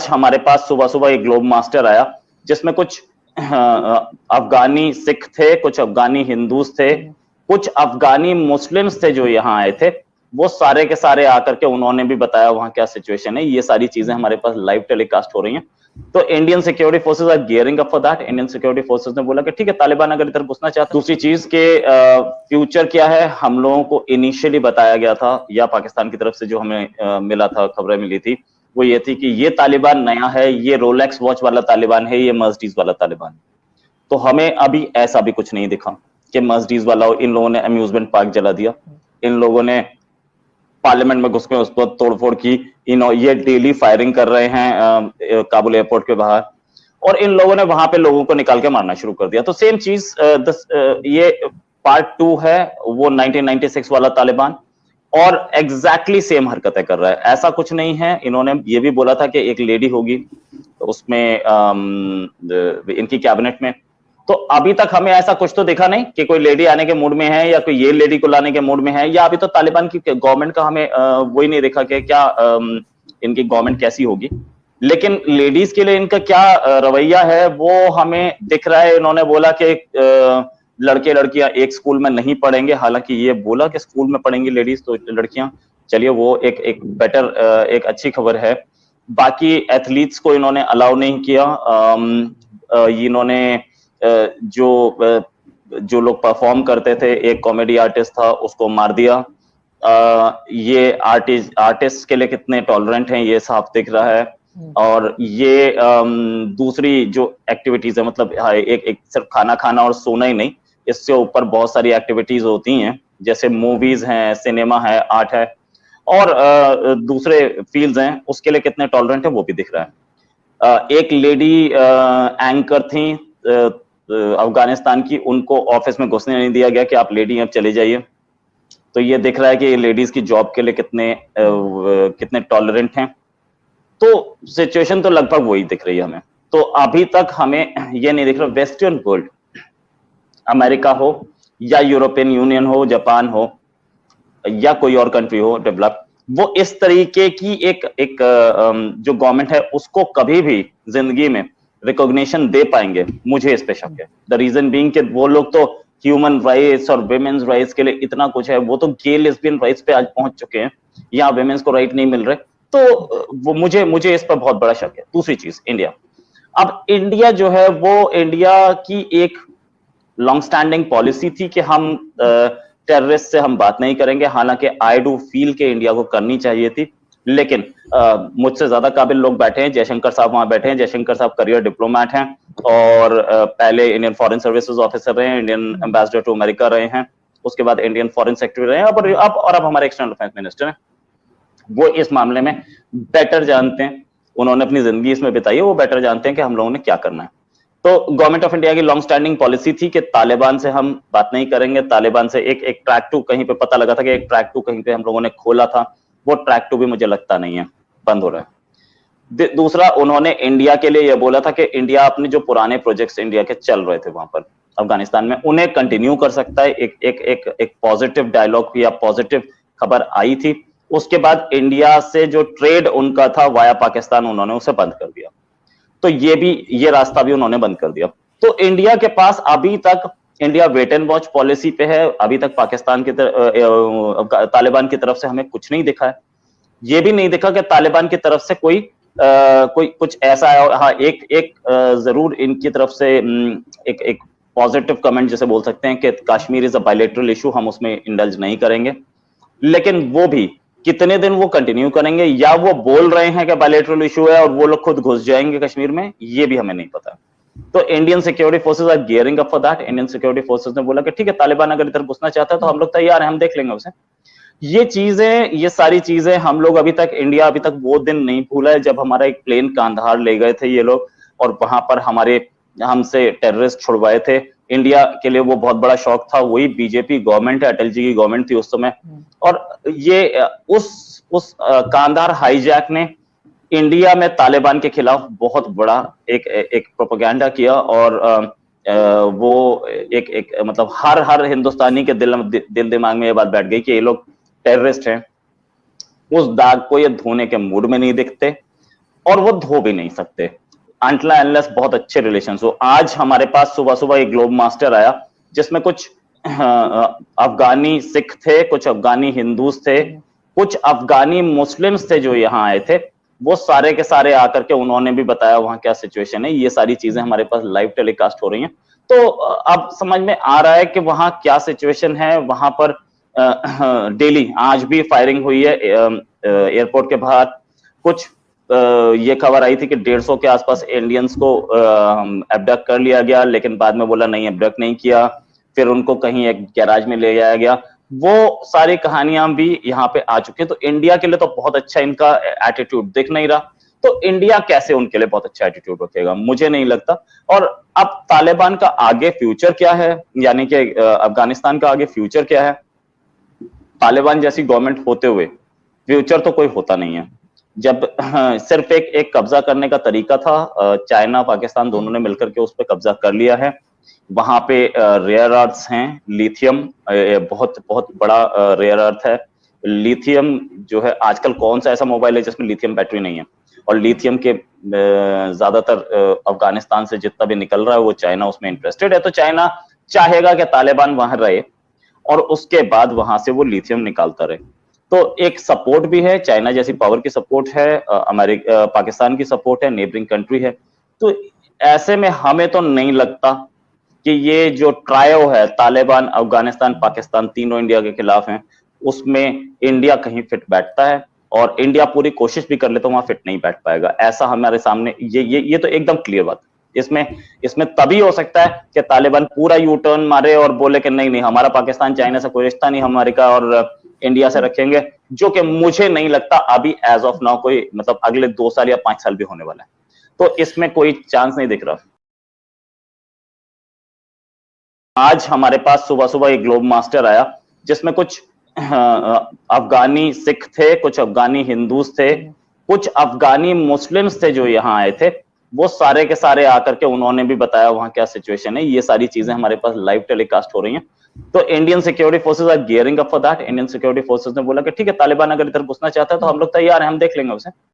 आज हमारे पास सुबह सुबह एक ग्लोब मास्टर आया जिसमें कुछ अफगानी सिख थे, कुछ अफगानी हिंदूस थे, कुछ अफगानी मुस्लिम्स थे जो यहाँ आए थे। वो सारे के सारे आकर के उन्होंने भी बताया वहां क्या सिचुएशन है। ये सारी चीजें हमारे पास लाइव टेलीकास्ट हो रही हैं। तो Indian security forces are gearing up for that. Indian security forces ने बोला कि ठीक है, तालिबान अगर इधर घुसना चाहता है। दूसरी चीज के फ्यूचर क्या है, हम लोगों को इनिशियली बताया गया था या पाकिस्तान की तरफ से जो हमें मिला था, खबरें मिली थी, वो ये थी कि ये तालिबान नया है, ये रोलेक्स वॉच वाला तालिबान है, ये मर्सिडीज वाला तालिबान। तो हमें अभी ऐसा भी कुछ नहीं दिखा कि मर्सिडीज वाला, इन लोगों ने अम्यूजमेंट पार्क जला दिया, इन लोगों ने पार्लियामेंट में घुस के उस पर तोड़फोड़ की, ये डेली फायरिंग कर रहे हैं काबुल एयरपोर्ट के बाहर, और इन लोगों ने वहां पे लोगों को निकाल के मारना शुरू कर दिया। तो सेम चीज ये पार्ट 2 है, वो 1996 वाला तालिबान, और एग्जैक्टली सेम हरकतें कर रहा है। ऐसा कुछ नहीं है। इन्होंने ये भी बोला था कि एक लेडी होगी उसमें इनकी कैबिनेट में। तो अभी तक हमें ऐसा कुछ तो दिखा नहीं कि कोई लेडी आने के मूड में है या कोई ये लेडी को लाने के मूड में है, या अभी तो तालिबान की गवर्नमेंट का हमें वही नहीं देखा कि क्या इनकी गवर्नमेंट कैसी होगी। लेकिन लेडीज के लिए इनका क्या रवैया है वो हमें दिख रहा है। इन्होंने बोला कि लड़के लड़कियां एक स्कूल में नहीं पढ़ेंगे, हालांकि ये बोला कि स्कूल में पढ़ेंगी लेडीज तो लड़कियां, चलिए वो एक बेटर एक अच्छी खबर है। बाकी एथलीट्स को इन्होंने अलाउ नहीं किया। इन्होंने जो लोग परफॉर्म करते थे, एक कॉमेडी आर्टिस्ट था, उसको मार दिया। ये आर्टिस्ट के लिए कितने टॉलरेंट हैं ये साफ दिख रहा है। और ये दूसरी जो एक्टिविटीज है, मतलब एक सिर्फ खाना खाना और सोना ही नहीं, इससे ऊपर बहुत सारी एक्टिविटीज होती हैं, जैसे मूवीज हैं, सिनेमा है, आर्ट है, और दूसरे फील्ड्स हैं, उसके लिए कितने टॉलरेंट है वो भी दिख रहा है। एक लेडी एंकर थी अफगानिस्तान की, उनको ऑफिस में घुसने नहीं दिया गया कि आप लेडी अब चले जाइए। तो ये दिख रहा है कि लेडीज की जॉब के लिए कितने टॉलरेंट हैं। तो सिचुएशन तो लगभग वही दिख रही है हमें। तो अभी तक हमें ये नहीं दिख रहा वेस्टर्न वर्ल्ड, अमेरिका हो या यूरोपियन यूनियन हो, जापान हो या कोई और कंट्री हो डेवलप, वो इस तरीके की एक जो गवर्नमेंट है उसको कभी भी जिंदगी में रिकॉग्निशन दे पाएंगे, मुझे इस पे शक है। द रीजन बीइंग कि वो लोग तो ह्यूमन राइट्स और विमेन्स राइट्स के लिए इतना कुछ है, वो तो गे लेस्बियन राइट्स पे आज पहुंच चुके हैं, यहाँ विमेन्स को राइट नहीं मिल रहे। तो वो मुझे इस पर बहुत बड़ा शक है। दूसरी चीज, इंडिया। अब इंडिया जो है वो इंडिया की एक लॉन्ग स्टैंडिंग पॉलिसी थी कि हम टेररिस्ट से हम बात नहीं करेंगे। हालांकि आई डू फील के इंडिया को करनी चाहिए थी, लेकिन मुझसे ज्यादा काबिल लोग बैठे हैं। जयशंकर साहब वहां बैठे हैं। जयशंकर साहब करियर डिप्लोमेट हैं और पहले इंडियन फॉरेन सर्विसेज ऑफिसर रहे हैं, इंडियन एम्बेसडर टू अमेरिका रहे हैं, उसके बाद इंडियन फॉरेन सेक्रेटरी रहे हैं, अब हमारे एक्सटर्नल अफेयर्स मिनिस्टर हैं। वो इस मामले में बेटर जानते हैं, उन्होंने अपनी जिंदगी इसमें बिताई है, वो बेटर जानते हैं कि हम लोगों ने क्या करना है। तो गवर्नमेंट ऑफ इंडिया की लॉन्ग स्टैंडिंग पॉलिसी थी कि तालिबान से हम बात नहीं करेंगे। तालिबान से एक ट्रैक 2 कहीं पे पता लगा था कि एक ट्रैक 2 कहीं पे हम लोगों ने खोला था, वो ट्रैक 2 भी मुझे लगता नहीं है, बंद हो रहा है। दूसरा, उन्होंने इंडिया के लिए यह बोला था कि इंडिया अपने जो पुराने प्रोजेक्ट्स इंडिया के चल रहे थे वहां पर अफगानिस्तान में, उन्हें कंटिन्यू कर सकता है। एक पॉजिटिव डायलॉग या पॉजिटिव खबर आई थी। उसके बाद इंडिया से जो ट्रेड उनका था वाया पाकिस्तान, उन्होंने उसे बंद कर दिया। तो ये रास्ता भी उन्होंने बंद कर दिया। तो इंडिया के पास अभी तक, India wait and watch policy पे है। अभी तक पाकिस्तान की तालिबान की तरफ से हमें कुछ नहीं दिखा है। ये भी नहीं दिखा कि तालिबान की तरफ से कोई कुछ ऐसा है। हाँ, एक जरूर इनकी तरफ से एक पॉजिटिव कमेंट जैसे बोल सकते हैं कि Kashmir is a bilateral issue, हम उसमें इंडल्ज नहीं करेंगे। लेकिन वो भी कितने दिन वो कंटिन्यू करेंगे, या वो बोल रहे हैं कि बायलैटरल इशू है और वो लोग खुद घुस जाएंगे कश्मीर में, ये भी हमें नहीं पता। तो Indian security forces are gearing up for that. Indian security forces ने बोला कि ठीक है, तालिबान अगर इधर घुसना चाहता है तो हम लोग तैयार हैं, हम देख लेंगे उसे। ये सारी चीजें हम लोग इंडिया अभी तक वो दिन नहीं भूला है जब हमारा एक प्लेन कांधार ले गए थे ये लोग, और वहां पर हमसे टेररिस्ट छुड़वाए थे। इंडिया के लिए वो बहुत बड़ा शौक था। वही बीजेपी गवर्नमेंट है, अटल जी की गवर्नमेंट थी उस समय, और ये उस कांधार हाईजैक ने इंडिया में तालिबान के खिलाफ बहुत बड़ा एक प्रोपेगेंडा किया, और वो मतलब हर हिंदुस्तानी के दिल दिमाग में ये बात बैठ गई कि ये लोग टेररिस्ट हैं। उस दाग को ये धोने के मूड में नहीं दिखते। और वो धो भी नहीं सकते अनटिल अनलेस बहुत अच्छे रिलेशन हो। आज हमारे पास सुबह सुबह एक ग्लोब मास्टर आया जिसमें कुछ अफगानी सिख थे, कुछ अफगानी हिंदूज थे, कुछ अफगानी मुस्लिम्स थे जो यहाँ आए थे। वो सारे के सारे आकर के उन्होंने भी बताया वहां क्या सिचुएशन है। ये सारी चीजें हमारे पास लाइव टेलीकास्ट हो रही हैं। तो अब समझ में आ रहा है कि वहां क्या सिचुएशन है। वहां पर डेली आज भी फायरिंग हुई है एयरपोर्ट के बाहर। कुछ ये खबर आई थी कि 150 के आसपास इंडियंस को एब्डक्ट कर लिया गया, लेकिन बाद में बोला नहीं, एब्डक्ट नहीं किया। फिर उनको कहीं एक गैराज में ले जाया गया। वो सारी कहानियां भी यहाँ पे आ चुकी हैं। तो इंडिया के लिए तो बहुत अच्छा इनका एटीट्यूड दिख नहीं रहा। तो इंडिया कैसे उनके लिए बहुत अच्छा एटीट्यूड रखेगा, मुझे नहीं लगता। और अब तालिबान का आगे फ्यूचर क्या है, यानी कि अफगानिस्तान का आगे फ्यूचर क्या है। तालिबान जैसी गवर्नमेंट होते हुए फ्यूचर तो कोई होता नहीं है। जब सिर्फ एक कब्जा करने का तरीका था, चाइना पाकिस्तान दोनों ने मिलकर के उस पर कब्जा कर लिया है। वहां पे रेयर अर्थ्स हैं, लिथियम बहुत बहुत बड़ा रेयर अर्थ है। लिथियम जो है, आजकल कौन सा ऐसा मोबाइल है जिसमें लिथियम बैटरी नहीं है। और लिथियम के ज्यादातर अफगानिस्तान से जितना भी निकल रहा है वो चाइना उसमें इंटरेस्टेड है। तो चाइना चाहेगा कि तालिबान वहां रहे और उसके बाद वहां से वो लिथियम निकालता रहे। तो एक सपोर्ट भी है, चाइना जैसी पावर की सपोर्ट है, अमेरिका पाकिस्तान की सपोर्ट है, नेबरिंग कंट्री है। तो ऐसे में हमें तो नहीं लगता कि ये जो ट्रायो है तालिबान अफगानिस्तान पाकिस्तान तीनों इंडिया के खिलाफ हैं, उसमें इंडिया कहीं फिट बैठता है। और इंडिया पूरी कोशिश भी कर ले तो वहां फिट नहीं बैठ पाएगा, ऐसा हमारे सामने ये तो एकदम क्लियर बात। इसमें तभी हो सकता है कि तालिबान पूरा यू टर्न मारे और बोले कि नहीं नहीं, हमारा पाकिस्तान चाइना से कोई रिश्ता नहीं, हम अमेरिका और इंडिया से रखेंगे। जो कि मुझे नहीं लगता अभी एज ऑफ नाउ कोई, मतलब अगले 2 साल या 5 साल भी होने वाला है। तो इसमें कोई चांस नहीं दिख रहा। आज हमारे पास सुबह सुबह एक ग्लोब मास्टर आया जिसमें कुछ अफगानी सिख थे, कुछ अफगानी हिंदूज थे, कुछ अफगानी मुस्लिम्स थे जो यहाँ आए थे। वो सारे के सारे आकर के उन्होंने भी बताया वहां क्या सिचुएशन है। ये सारी चीजें हमारे पास लाइव टेलीकास्ट हो रही हैं। तो Indian security forces are gearing up for that. Indian security forces ने बोला कि ठीक है, तालिबान अगर इधर घुसना चाहता है तो हम लोग तैयार हैं, हम देख लेंगे उसे।